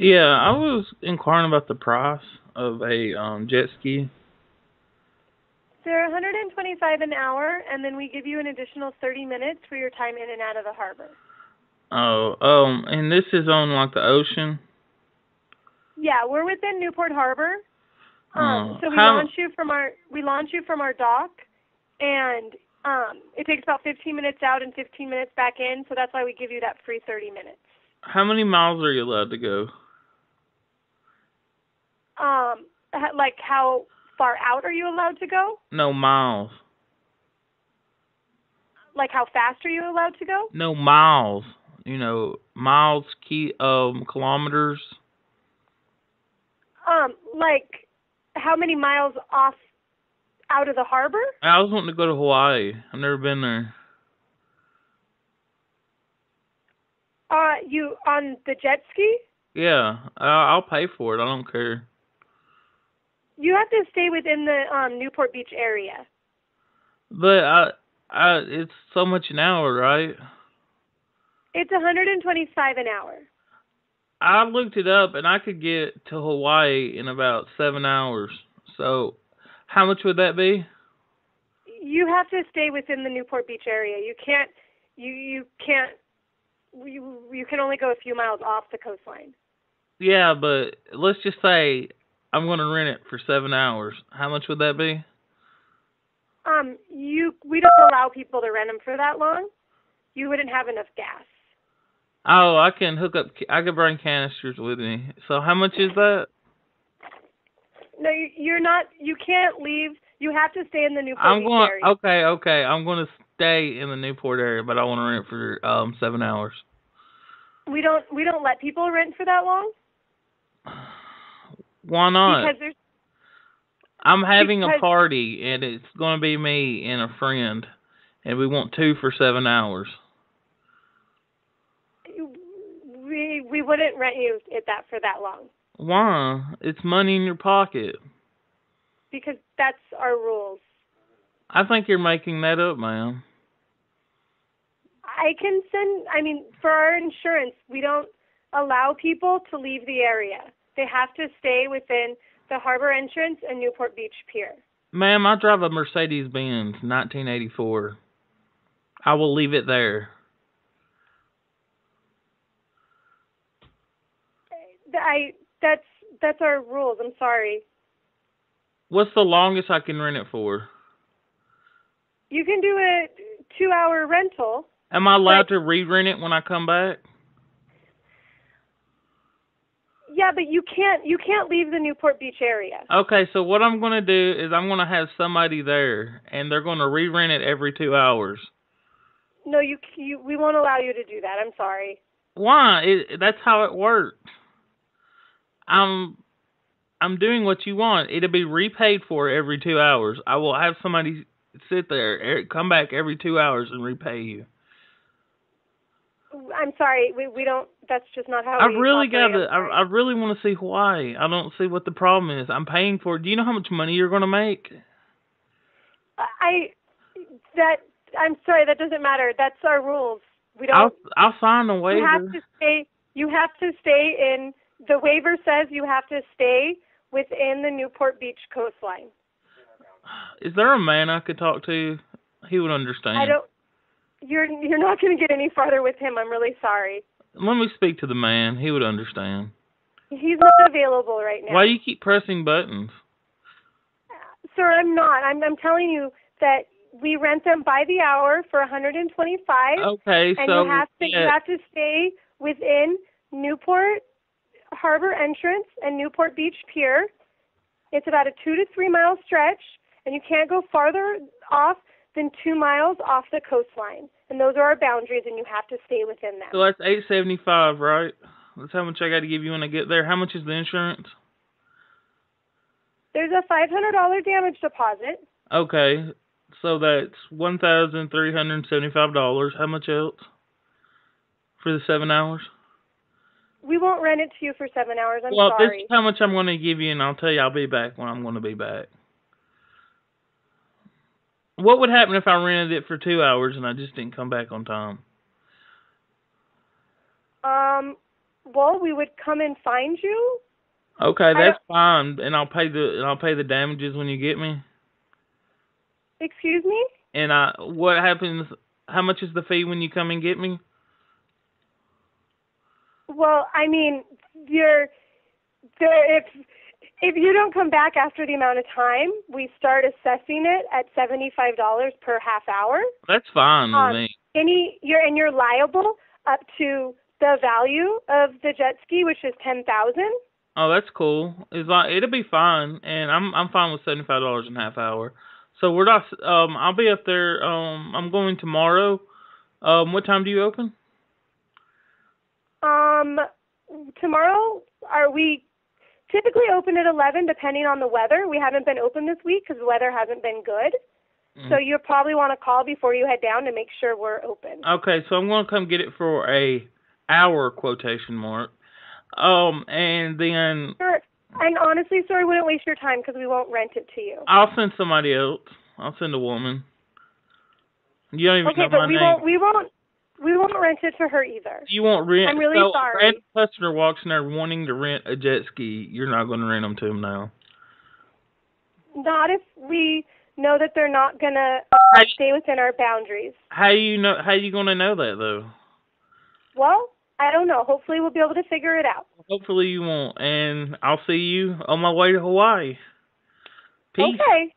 Yeah, I was inquiring about the price of a jet ski. They're 125 an hour, and then we give you an additional 30 minutes for your time in and out of the harbor. Oh, and this is on like the ocean. Yeah, we're within Newport Harbor. So we How? launch you from our dock, and it takes about 15 minutes out and 15 minutes back in. So that's why we give you that free 30 minutes. How many miles are you allowed to go? Like how far out are you allowed to go? No miles. Like how fast are you allowed to go? No miles. Miles, kilometers. Like how many miles off out of the harbor? I was wanting to go to Hawaii. I've never been there. You on the jet ski? Yeah, I'll pay for it. I don't care. You have to stay within the Newport Beach area. But it's so much an hour, right? It's 125 an hour. I looked it up and I could get to Hawaii in about 7 hours. So, how much would that be? You have to stay within the Newport Beach area. You can't. You can't. You can only go a few miles off the coastline. Yeah, but let's just say I'm going to rent it for 7 hours. How much would that be? We don't allow people to rent them for that long. You wouldn't have enough gas. Oh, I can hook up. I could bring canisters with me. So how much is that? No, you're not. You can't leave. You have to stay in the Newport I'm Beach going. area. Okay. I'm going to stay in the Newport area, but I want to rent for 7 hours. We don't let people rent for that long. Why not? Because I'm having a party, and it's going to be me and a friend, and we want two for 7 hours. We wouldn't rent you that for that long. Why? It's money in your pocket. Because that's our rules. I think you're making that up, ma'am. For our insurance, we don't allow people to leave the area. They have to stay within the harbor entrance and Newport Beach Pier. Ma'am, I drive a Mercedes-Benz 1984. I will leave it there. That's our rules. I'm sorry. What's the longest I can rent it for? You can do a 2-hour rental. Am I allowed to re-rent it when I come back? Yeah, but you can't leave the Newport Beach area. Okay, so what I'm going to do is I'm going to have somebody there, and they're going to re-rent it every 2 hours. No, we won't allow you to do that. I'm sorry. Why? That's how it works. I'm doing what you want. It'll be repaid for every 2 hours. I will have somebody sit there, come back every 2 hours and repay you. I'm sorry. We don't. That's just not how I we really operate. I really want to see Hawaii. I don't see what the problem is. I'm paying for it. Do you know how much money you're going to make? I'm sorry. That doesn't matter. That's our rules. We don't. I'll sign the waiver. You have to stay. You have to stay in. The waiver says you have to stay within the Newport Beach coastline. Is there a man I could talk to? He would understand. I don't. You're not going to get any farther with him. I'm really sorry. Let me speak to the man. He would understand. He's not available right now. Why do you keep pressing buttons? Sir, I'm not. I'm telling you that we rent them by the hour for 125. Okay, and so you have to stay within Newport Harbor entrance and Newport Beach Pier. It's about a 2 to 3 mile stretch, and you can't go farther off than 2 miles off the coastline. And those are our boundaries, and you have to stay within them. So that's $875, right? That's how much I got to give you when I get there. How much is the insurance? There's a $500 damage deposit. Okay, so that's $1,375. How much else for the 7 hours? We won't rent it to you for 7 hours. I'm sorry. Well, this is how much I'm going to give you, and I'll tell you I'll be back when I'm going to be back. What would happen if I rented it for 2 hours and I just didn't come back on time? Well, we would come and find you. Okay, that's fine, and I'll pay the damages when you get me. Excuse me? And what happens? How much is the fee when you come and get me? Well, I mean, if you don't come back after the amount of time, we start assessing it at $75 per half hour. That's fine with me. You're liable up to the value of the jet ski, which is $10,000. Oh, that's cool. It'll be fine, and I'm fine with $75 a half hour. So we're not. I'll be up there. I'm going tomorrow. What time do you open? Tomorrow, we typically open at 11, depending on the weather. We haven't been open this week because the weather hasn't been good. So you'll probably want to call before you head down to make sure we're open. Okay, so I'm going to come get it for a hour quotation mark. And then... Sure. And honestly, sir, I wouldn't waste your time because we won't rent it to you. I'll send somebody else. I'll send a woman. You don't even know my name. Okay, but we won't rent it to her either. You won't rent... I'm really sorry. If a customer walks in there wanting to rent a jet ski, you're not going to rent them to them now. Not if we know that they're not going to stay within our boundaries. How you going to know that, though? Well, I don't know. Hopefully we'll be able to figure it out. Hopefully you won't. And I'll see you on my way to Hawaii. Peace. Okay.